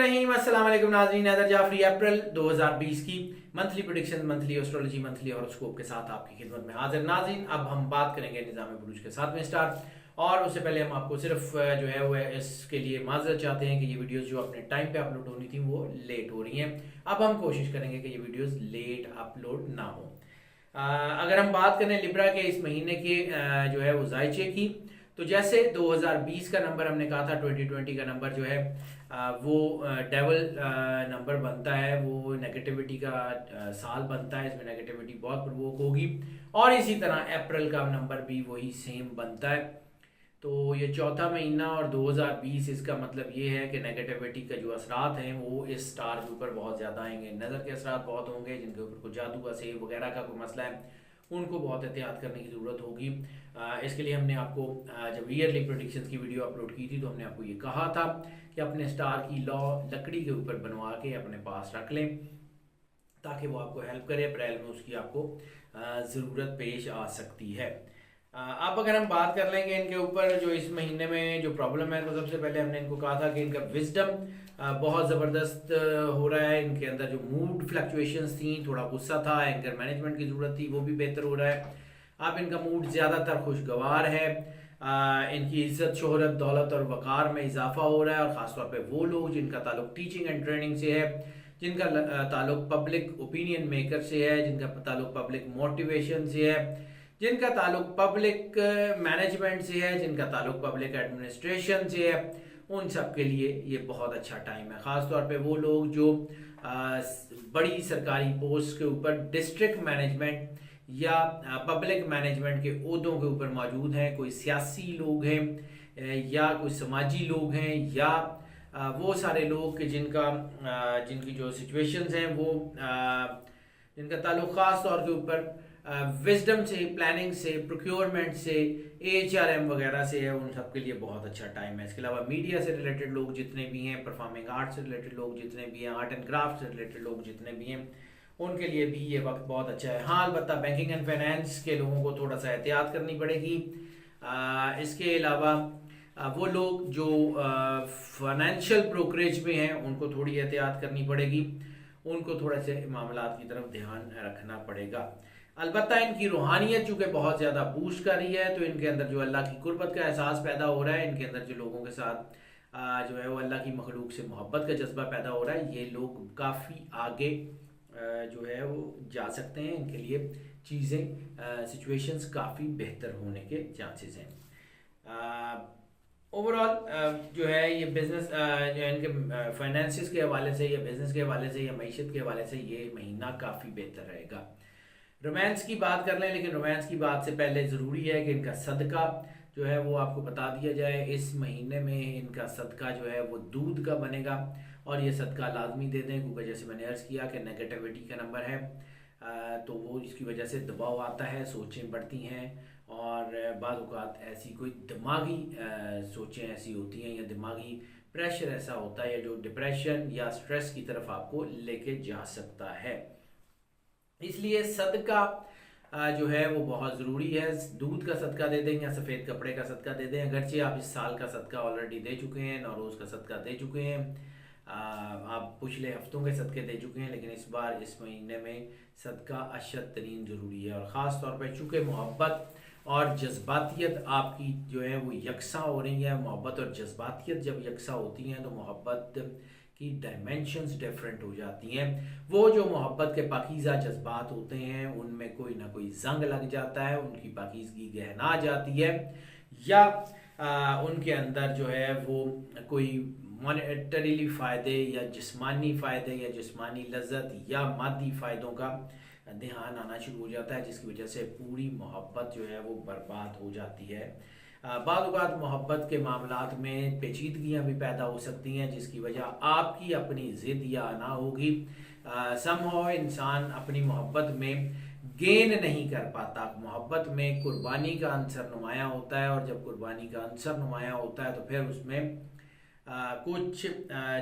रहीम अस्सलाम वालेकुम नाज़रीन। हैदर जाफरी अप्रैल 2020 की monthly prediction, monthly astrology, monthly horoscope के साथ आपकी खिदमत में हाजिर। नाज़रीन, अब हम बात करेंगे निज़ाम बुरूज के 7वें स्टार। और उससे पहले हम आपको सिर्फ जो है वो इसके लिए माजरत चाहते हैं कि ये वीडियोस जो अपने टाइम पे अपलोड होनी थी वो लेट हो रही हैं। अब हम कोशिश करेंगे कि ये वीडियोस लेट अपलोड ना हो। अगर हम बात करें लिब्रा के इस महीने के जो है वो जायचे की, तो जैसे 2020 का नंबर हमने कहा था, 2020 का नंबर जो है वो डेवल नंबर बनता है, वो नेगेटिविटी का साल बनता है, इसमें नेगेटिविटी बहुत प्रवोक होगी। और इसी तरह अप्रैल का नंबर भी वही सेम बनता है। तो ये चौथा महीना और 2020, इसका मतलब ये है कि नेगेटिविटी का जो असरात हैं वो इस स्टार के ऊपर बहुत ज़्यादा आएंगे। नज़र के असरात बहुत होंगे, जिनके ऊपर कोई जादू का सेव वगैरह का कोई मसला है उनको बहुत एहतियात करने की ज़रूरत होगी। इसके लिए हमने आपको जब ईयरली प्रेडिक्शंस की वीडियो अपलोड की थी तो हमने आपको ये कहा था कि अपने स्टार की लॉ लकड़ी के ऊपर बनवा के अपने पास रख लें ताकि वो आपको हेल्प करे। अप्रैल में उसकी आपको ज़रूरत पेश आ सकती है। अब अगर हम बात कर लेंगे इनके ऊपर जो इस महीने में जो प्रॉब्लम है, तो सबसे पहले हमने इनको कहा था कि इनका विजडम बहुत ज़बरदस्त हो रहा है। इनके अंदर जो मूड फ्लक्चुएशंस थी, थोड़ा गुस्सा था, एंगर मैनेजमेंट की ज़रूरत थी, वो भी बेहतर हो रहा है। अब इनका मूड ज़्यादातर खुशगवार है। इनकी इज्जत, शोहरत, दौलत और वक़ार में इजाफा हो रहा है। और ख़ासतौर पे वो लोग जिनका ताल्लुक टीचिंग एंड ट्रेनिंग से है, जिनका ताल्लुक पब्लिक ओपिनियन मेकर से है, जिनका ताल्लुक पब्लिक मोटिवेशन से है, जिनका ताल्लुक पब्लिक मैनेजमेंट से है, जिनका ताल्लुक पब्लिक एडमिनिस्ट्रेशन से है, उन सब के लिए ये बहुत अच्छा टाइम है। ख़ास तौर पे वो लोग जो बड़ी सरकारी पोस्ट के ऊपर डिस्ट्रिक्ट मैनेजमेंट या पब्लिक मैनेजमेंट के ओहदों के ऊपर मौजूद हैं, कोई सियासी लोग हैं या कोई समाजी लोग हैं या वो सारे लोग कि जिनकी जो सिचुएशंस हैं वो जिनका ताल्लुक ख़ास तौर के ऊपर विजडम से, प्लानिंग से, प्रोक्योरमेंट से, एचआरएम वगैरह से है, उन सब के लिए बहुत अच्छा टाइम है। इसके अलावा मीडिया से रिलेटेड लोग जितने भी हैं, परफॉर्मिंग आर्ट से रिलेटेड लोग जितने भी हैं, आर्ट एंड क्राफ्ट से रिलेटेड लोग जितने भी हैं, उनके लिए भी ये वक्त बहुत अच्छा है। हाँ, अलबत्ता बैंकिंग एंड फाइनेंस के लोगों को थोड़ा सा एहतियात करनी पड़ेगी। इसके अलावा वो लोग जो फाइनेंशियल ब्रोकरेज में हैं उनको थोड़ी एहतियात करनी पड़ेगी, उनको थोड़े से मामलात की तरफ ध्यान रखना पड़ेगा। अलबत्ता इनकी रूहानियत चूँकि बहुत ज़्यादा बूस्ट कर रही है, तो इनके अंदर जो अल्लाह की कुर्बत का एहसास पैदा हो रहा है, इनके अंदर जो लोगों के साथ जो है वो अल्लाह की मखलूक से मोहब्बत का जज्बा पैदा हो रहा है, ये लोग काफ़ी आगे जो है वो जा सकते हैं। इनके लिए चीज़ें, सिचुएशंस काफ़ी बेहतर होने के चांसेस हैं। ओवरऑल जो है ये बिज़नेस जो है इनके फाइनेंसिस के हवाले से या बिज़नेस के हवाले से या मईशत के हवाले से ये महीना काफ़ी बेहतर रहेगा। रोमांस की बात कर लें, लेकिन रोमांस की बात से पहले ज़रूरी है कि इनका सदका जो है वो आपको बता दिया जाए। इस महीने में इनका सदका जो है वो दूध का बनेगा और ये सदका लाजमी दे दें, क्योंकि जैसे मैंने अर्ज़ किया कि नेगेटिविटी का नंबर है, तो वो इसकी वजह से दबाव आता है, सोचें बढ़ती हैं और बाज़ औक़ात ऐसी कोई दिमागी सोचें ऐसी होती हैं या दिमागी प्रेशर ऐसा होता है जो डिप्रेशन या स्ट्रेस की तरफ आपको लेके जा सकता है। इसलिए सदका जो है वो बहुत ज़रूरी है। दूध का सदका दे दें या सफ़ेद कपड़े का सदका दे दें। अगरचे आप इस साल का सदका ऑलरेडी दे चुके हैं, नौरोज़ का सदका दे चुके हैं, आप पिछले हफ्तों के सदके दे चुके हैं, लेकिन इस बार इस महीने में सदका अशद तरीन ज़रूरी है। और ख़ास तौर पर चूँकि मोहब्बत और जज्बातियत आपकी जो है वो यकसा हो रही है, मोहब्बत और जज्बातियत जब यकसा होती हैं तो मोहब्बत की डायमेंशंस डिफरेंट हो जाती हैं। वो जो मोहब्बत के पाकीज़ा जज्बात होते हैं उनमें कोई ना कोई जंग लग जाता है, उनकी पाकीज़गी गहना जाती है, या उनके अंदर जो है वो कोई मॉनेटरीली फ़ायदे या जिस्मानी फ़ायदे या जिस्मानी लज्जत या मादी फ़ायदों का ध्यान आना शुरू हो जाता है, जिसकी वजह से पूरी मोहब्बत जो है वो बर्बाद हो जाती है। बाद औक़ात मोहब्बत के मामलात में पेचीदगियाँ भी पैदा हो सकती हैं, जिसकी वजह आपकी अपनी ज़िद या अना होगी। समहाउ इंसान अपनी मोहब्बत में गेन नहीं कर पाता। मोहब्बत में कुर्बानी का अंसर नुमायाँ होता है, और जब कुर्बानी का अंसर नुमायाँ होता है तो फिर उसमें कुछ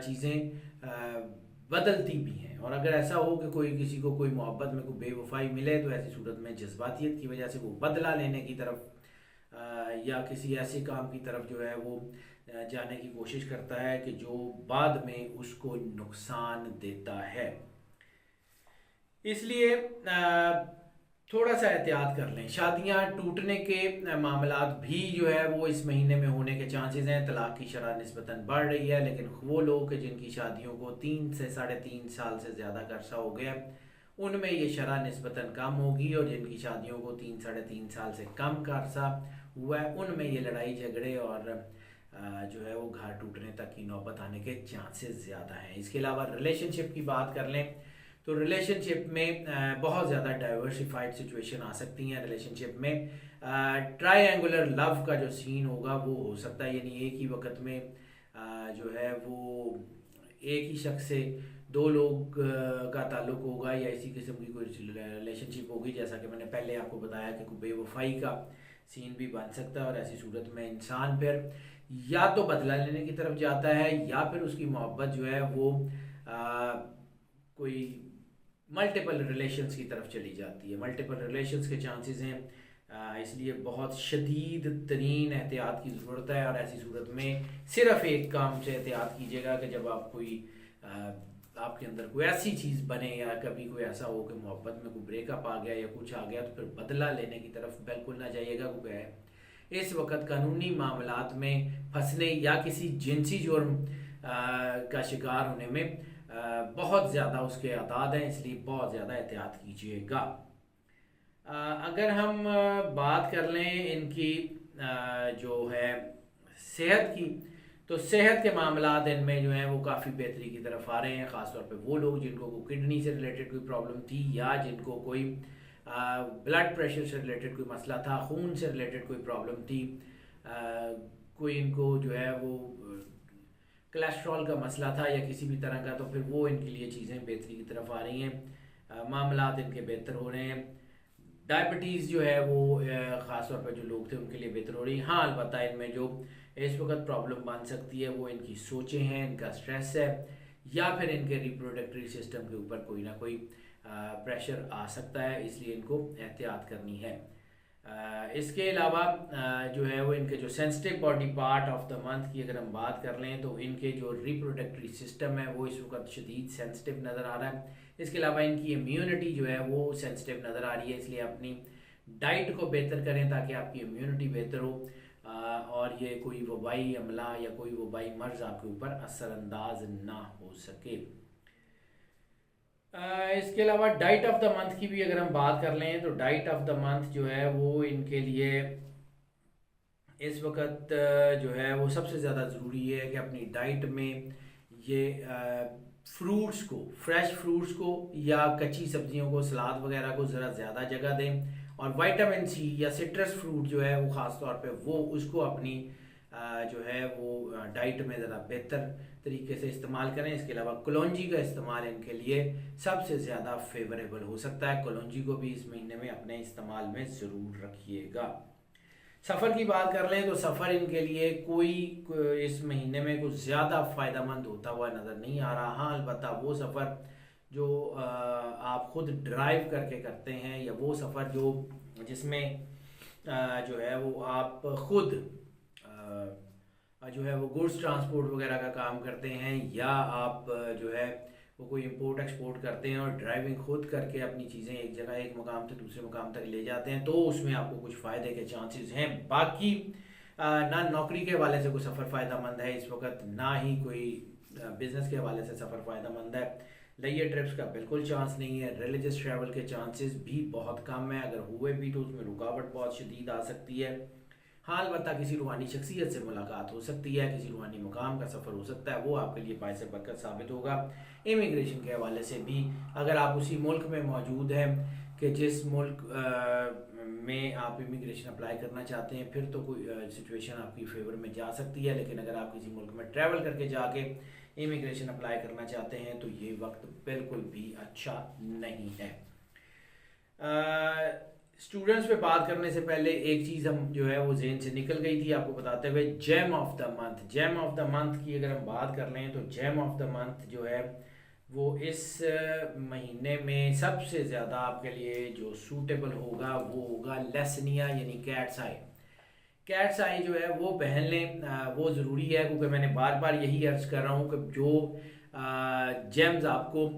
चीज़ें बदलती भी हैं। और अगर ऐसा हो कि कोई किसी को कोई मोहब्बत में कोई बेवफाई मिले, तो ऐसी सूरत में जज्बातियत की वजह से वो बदला लेने की तरफ या किसी ऐसे काम की तरफ जो है वो जाने की कोशिश करता है कि जो बाद में उसको नुकसान देता है। इसलिए थोड़ा सा एहतियात कर लें। शादियां टूटने के मामलात भी जो है वो इस महीने में होने के चांसेस हैं। तलाक की शरह निस्बतन बढ़ रही है, लेकिन वो लोग कि जिनकी शादियों को 3 से 3.5 साल से ज़्यादा का अरसा हो गया, उनमें ये शरह निस्बतन कम होगी, और जिनकी शादियों को 3-3.5 साल से कम का अरसा हुआ है, उनमें ये लड़ाई झगड़े और जो है वो घर टूटने तक की नौबत आने के चांसेस ज़्यादा हैं। इसके अलावा रिलेशनशिप की बात कर लें तो रिलेशनशिप में बहुत ज़्यादा डाइवर्सिफाइड सिचुएशन आ सकती हैं। रिलेशनशिप में ट्रायंगुलर लव का जो सीन होगा वो हो सकता है, यानी एक ही वक्त में जो है वो एक ही शख्स से 2 लोग का ताल्लुक होगा, या इसी किस्म की कोई रिलेशनशिप होगी। जैसा कि मैंने पहले आपको बताया कि कोई बेवफाई का सीन भी बन सकता है, और ऐसी सूरत में इंसान फिर या तो बदला लेने की तरफ जाता है, या फिर उसकी मोहब्बत जो है वो कोई मल्टीपल रिलेशंस की तरफ चली जाती है। मल्टीपल रिलेशंस के चांसेस हैं, इसलिए बहुत शदीद तरीन एहतियात की ज़रूरत है। और ऐसी सूरत में सिर्फ एक काम से एहतियात कीजिएगा कि जब आप कोई आपके अंदर कोई ऐसी चीज़ बने, या कभी कोई ऐसा हो कि मोहब्बत में कोई ब्रेकअप आ गया या कुछ आ गया, तो फिर बदला लेने की तरफ बिल्कुल ना जाइएगा, क्योंकि इस वक्त कानूनी मामलात में फंसने या किसी जिनसी जुर्म का शिकार होने में बहुत ज़्यादा उसके आदाद हैं, इसलिए बहुत ज़्यादा एहतियात कीजिएगा। अगर हम बात कर लें इनकी जो है सेहत की, तो सेहत के मामलात इनमें जो हैं वो काफ़ी बेहतरी की तरफ आ रहे हैं। ख़ासतौर पे वो लोग जिनको किडनी से रिलेटेड कोई प्रॉब्लम थी, या जिनको कोई ब्लड प्रेशर से रिलेटेड कोई मसला था, खून से रिलेटेड कोई प्रॉब्लम थी, कोई इनको जो है वो कोलेस्ट्रॉल का मसला था या किसी भी तरह का, तो फिर वो इनके लिए चीज़ें बेहतरी की तरफ आ रही हैं, मामलात इनके बेहतर हो रहे हैं। डायबिटीज़ जो है वो ख़ासतौर पर जो लोग थे उनके लिए बेहतर हो रही है। हाँ, अलबत्ता इनमें जो इस वक्त प्रॉब्लम बन सकती है वो इनकी सोचें हैं, इनका स्ट्रेस है, या फिर इनके रिप्रोडक्टरी सिस्टम के ऊपर कोई ना कोई प्रेशर आ सकता है, इसलिए इनको एहतियात करनी है। इसके अलावा जो है वो इनके जो sensitive body part of the month की अगर हम बात कर लें, तो इनके जो रिप्रोडक्टरी सिस्टम है वो इस वक्त शदीद सेंसिटिव नज़र आ रहा है। इसके अलावा इनकी इम्यूनिटी जो है वो सेंसिटिव नज़र आ रही है, इसलिए अपनी डाइट को बेहतर करें ताकि आपकी इम्यूनिटी बेहतर हो, और ये कोई वबाई हमला या कोई वबाई मर्ज आपके ऊपर असरअंदाज ना हो सके। इसके अलावा डाइट ऑफ द मंथ की भी अगर हम बात कर लें, तो डाइट ऑफ द मंथ जो है वो इनके लिए इस वक्त जो है वो सबसे ज़्यादा ज़रूरी है कि अपनी डाइट में ये फ्रूट्स को, फ्रेश फ्रूट्स को या कच्ची सब्जियों को, सलाद वगैरह को ज़रा ज़्यादा जगह दें, और विटामिन सी या सिट्रस फ्रूट जो है वो ख़ास तौर पे वो उसको अपनी जो है वो डाइट में ज़रा बेहतर तरीके से इस्तेमाल करें। इसके अलावा कलौंजी का इस्तेमाल इनके लिए सबसे ज़्यादा फेवरेबल हो सकता है। कलौंजी को भी इस महीने में अपने इस्तेमाल में ज़रूर रखिएगा। सफ़र की बात कर लें तो सफ़र इनके लिए कोई इस महीने में कुछ ज़्यादा फ़ायदेमंद होता हुआ नज़र नहीं आ रहा। हाँ, अलबत्ता वो सफ़र जो आप ख़ुद ड्राइव करके करते हैं, या वो सफ़र जिसमें जो है वो आप ख़ुद जो है वो गुड्स ट्रांसपोर्ट वगैरह का काम करते हैं, या आप जो है वो कोई इंपोर्ट एक्सपोर्ट करते हैं और ड्राइविंग खुद करके अपनी चीज़ें एक जगह एक मकाम से दूसरे मकाम तक ले जाते हैं, तो उसमें आपको कुछ फ़ायदे के चांसेस हैं। बाकी ना नौकरी के हवाले से कोई सफ़र फ़ायदेमंद है इस वक्त, ना ही कोई बिज़नेस के हवाले से सफ़र फ़ायदेमंद है। लेयर ट्रिप्स का बिल्कुल चांस नहीं है। रिलीजियस ट्रैवल के चांसेस भी बहुत कम है, अगर हुए भी तो उसमें रुकावट बहुत शदीद आ सकती है। हाँ, अलबत्ता किसी रूहानी शख्सियत से मुलाकात हो सकती है, किसी रूहानी मुकाम का सफ़र हो सकता है, वो आपके लिए बाइस बरकत साबित होगा। इमिग्रेशन के हवाले से भी अगर आप उसी मुल्क में मौजूद हैं कि जिस मुल्क में आप इमिग्रेशन अप्लाई करना चाहते हैं, फिर तो कोई सिचुएशन आपकी फेवर में जा सकती है। लेकिन अगर आप किसी मुल्क में ट्रैवल करके जाके इमिग्रेशन अप्लाई करना चाहते हैं तो ये वक्त बिल्कुल भी अच्छा नहीं है। स्टूडेंट्स पे बात करने से पहले एक चीज़ हम जो है वो जेहन से निकल गई थी आपको बताते हुए, gem of the month. Gem of the month की अगर हम बात कर लें तो जेम ऑफ द मंथ जो है वो इस महीने में सबसे ज़्यादा आपके लिए जो सूटेबल होगा वो होगा लेसनिया, यानी कैट्स आई। कैट्स आई जो है वो पहन लें, वो ज़रूरी है, क्योंकि मैंने बार बार यही अर्ज कर रहा हूँ कि जो जेम्स आपको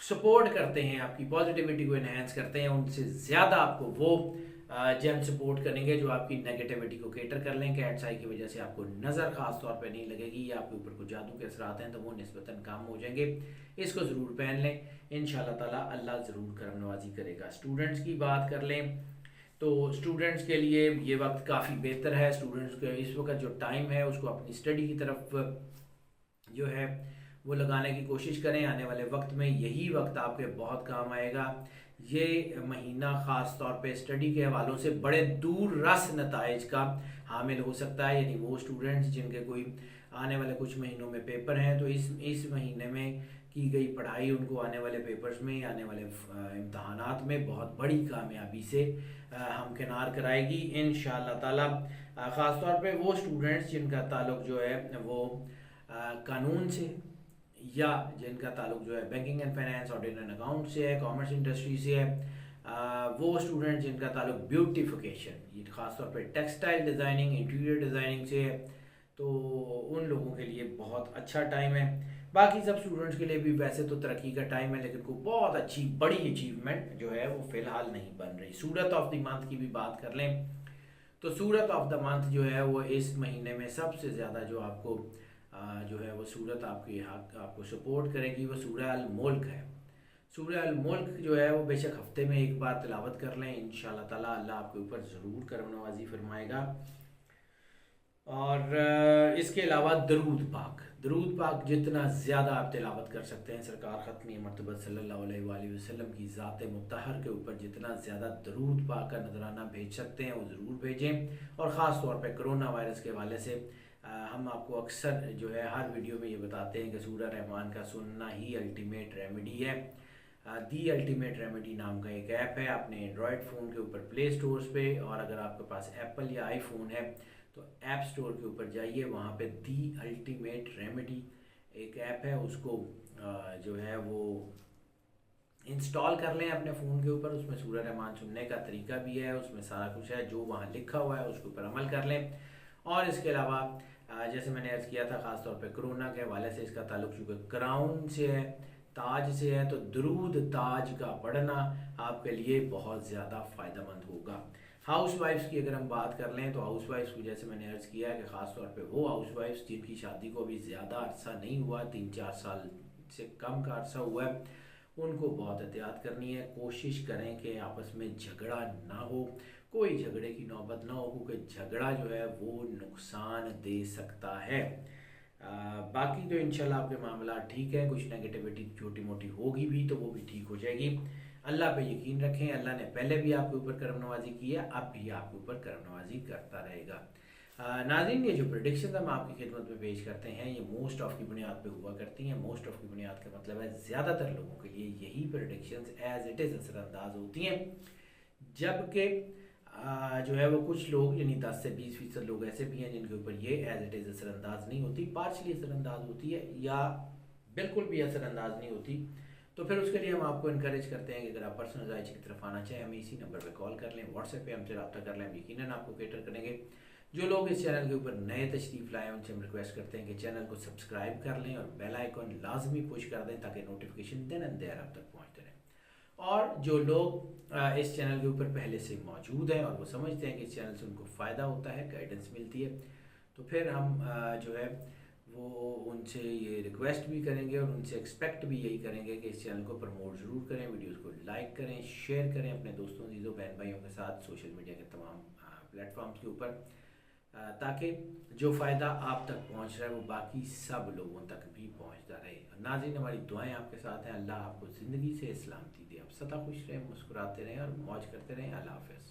सपोर्ट करते हैं, आपकी पॉजिटिविटी को इन्हेंस करते हैं, उनसे ज़्यादा आपको वो जेम सपोर्ट करेंगे जो आपकी नेगेटिविटी को केटर कर लें। कैट्स आई की वजह से आपको नज़र ख़ास तौर पे नहीं लगेगी या आपके ऊपर कुछ जादू के असरात हैं तो वो निस्बतन कम हो जाएंगे। इसको ज़रूर पहन लें, इंशाल्लाह ताला अल्लाह ज़रूर करम नवाजी करेगा। स्टूडेंट्स की बात कर लें तो स्टूडेंट्स के लिए ये वक्त काफ़ी बेहतर है। स्टूडेंट्स के इस वक्त जो टाइम है उसको अपनी स्टडी की तरफ जो है वो लगाने की कोशिश करें। आने वाले वक्त में यही वक्त आपके बहुत काम आएगा। ये महीना ख़ास तौर पे स्टडी के हवालों से बड़े दूर रस नताइज का हामिल हो सकता है। यानी वो स्टूडेंट्स जिनके कोई आने वाले कुछ महीनों में पेपर हैं तो इस महीने में की गई पढ़ाई उनको आने वाले पेपर्स में, आने वाले इम्तहानात में बहुत बड़ी कामयाबी से हमकिनार कराएगी इंशाअल्लाह ताला। ख़ास तौर पे वो स्टूडेंट्स जिनका ताल्लुक जो है वो कानून से या जिनका ताल्लुक जो है banking and finance, audit and account से है, कॉमर्स इंडस्ट्री से है, वो स्टूडेंट जिनका ताल्लुक ब्यूटिफिकेशन, ये ख़ासतौर पे टेक्सटाइल डिज़ाइनिंग, इंटीरियर डिज़ाइनिंग से है, तो उन लोगों के लिए बहुत अच्छा टाइम है। बाकी सब स्टूडेंट्स के लिए भी वैसे तो तरक्की का टाइम है, लेकिन कोई बहुत अच्छी बड़ी अचीवमेंट जो है वो फ़िलहाल नहीं बन रही। सूरत ऑफ द मंथ की भी बात कर लें तो सूरत ऑफ द मंथ जो है वो इस महीने में सबसे ज़्यादा जो आपको जो है वो सूरत आपको सपोर्ट करेगी वो सूरह अल मुल्क है। सूरह अल मुल्क जो है वो बेशक हफ्ते में एक बार तिलावत कर लें, इंशाअल्लाह ताला अल्लाह आपके ऊपर ज़रूर करम नवाजी फरमाएगा। और इसके अलावा दरूद पाक जितना ज़्यादा आप तिलावत कर सकते हैं, सरकार ख़त्मी मरतबा सल्लल्लाहु अलैहि वसल्लम की ज़ात मुत्तहर के ऊपर जितना ज़्यादा दरूद पाक का नजराना भेज सकते हैं वो ज़रूर भेजें। और ख़ास तौर पे कोरोना वायरस के हवाले से हम आपको अक्सर जो है हर वीडियो में ये बताते हैं कि सूरह रहमान का सुनना ही अल्टीमेट रेमेडी है। दी अल्टीमेट रेमेडी नाम का एक ऐप है अपने एंड्रॉयड फ़ोन के ऊपर प्ले स्टोर्स पे, और अगर आपके पास एप्पल या आईफोन है तो ऐप स्टोर के ऊपर जाइए, वहाँ पे दी अल्टीमेट रेमेडी एक ऐप है, उसको जो है वो इंस्टॉल कर लें अपने फ़ोन के ऊपर। उसमें सूरह रहमान सुनने का तरीका भी है, उसमें सारा कुछ है, जो वहाँ लिखा हुआ है उसके ऊपर अमल कर लें। और इसके अलावा जैसे मैंने अर्ज़ किया था ख़ास तौर पे कोरोना के हवाले से इसका ताल्लुक चूँकि क्राउन से है, ताज से है, तो दरूद ताज का पढ़ना आपके लिए बहुत ज़्यादा फ़ायदेमंद होगा। हाउस वाइफ्स की अगर हम बात कर लें तो हाउस वाइफ्स को जैसे मैंने अर्ज़ किया है कि ख़ास तौर पे वो हाउस वाइफ्स जिनकी शादी को अभी ज़्यादा अरसा नहीं हुआ, 3-4 साल से कम का अरसा हुआ है, उनको बहुत एहतियात करनी है। कोशिश करें कि आपस में झगड़ा ना हो, कोई झगड़े की नौबत ना हो, क्योंकि झगड़ा जो है वो नुकसान दे सकता है। बाकी तो इंशाल्लाह आपके मामला ठीक है, कुछ नेगेटिविटी छोटी मोटी होगी भी तो वो भी ठीक हो जाएगी। अल्लाह पे यकीन रखें, अल्लाह ने पहले भी आपके ऊपर करम नवाजी की है, अब भी आपके ऊपर करम नवाजी करता रहेगा। नाज़रीन, ये जो प्रेडिक्शन हम आपकी खिदमत में पेश करते हैं ये मोस्ट ऑफ की बुनियाद पे हुआ करती हैं। मोस्ट ऑफ की बुनियाद का मतलब है ज़्यादातर लोगों के लिए यही प्रेडिक्शंस एज इट इज़ असरअंदाज होती हैं, जबकि जो है वो कुछ लोग यानी 10 से 20% लोग ऐसे भी हैं जिनके ऊपर ये एज इट इज़ असरअंदाज नहीं होती, पार्शली असरअंदाज होती है या बिल्कुल भी असरअंदाज नहीं होती। तो फिर उसके लिए हम आपको इनकरेज करते हैं कि अगर आप पर्सनल राइज की तरफ आना चाहें हमें इसी नंबर पे कॉल कर लें, व्हाट्सएप पे हमसे रब्ता कर लें, हम यकीनन आपको केटर करेंगे। जो लोग इस चैनल के ऊपर नए तशरीफ़ लाए उनसे हम रिक्वेस्ट करते हैं कि चैनल को सब्सक्राइब कर लें और बेल आइकन लाजमी पुश कर दें ताकि नोटिफिकेशन देन एंड देयर आप तक पहुँचते रहें। और जो लोग इस चैनल के ऊपर पहले से मौजूद हैं और वो समझते हैं कि इस चैनल से उनको फ़ायदा होता है, गाइडेंस मिलती है, तो फिर हम जो है वो उनसे ये रिक्वेस्ट भी करेंगे और उनसे एक्सपेक्ट भी यही करेंगे कि इस चैनल को प्रमोट ज़रूर करें, वीडियोस को लाइक करें, शेयर करें अपने दोस्तों अजीज़ों बहन भाइयों के साथ सोशल मीडिया के तमाम प्लेटफॉर्म्स के ऊपर, ताकि जो फ़ायदा आप तक पहुंच रहा है वो बाकी सब लोगों तक भी पहुंचता रहे। नाज़रीन, हमारी दुआएं आपके साथ हैं। अल्लाह आपको ज़िंदगी से सलामती दे, आप सदा खुश रहें, मुस्कुराते रहें और मौज करते रहें। अल्लाह हाफ़िज़।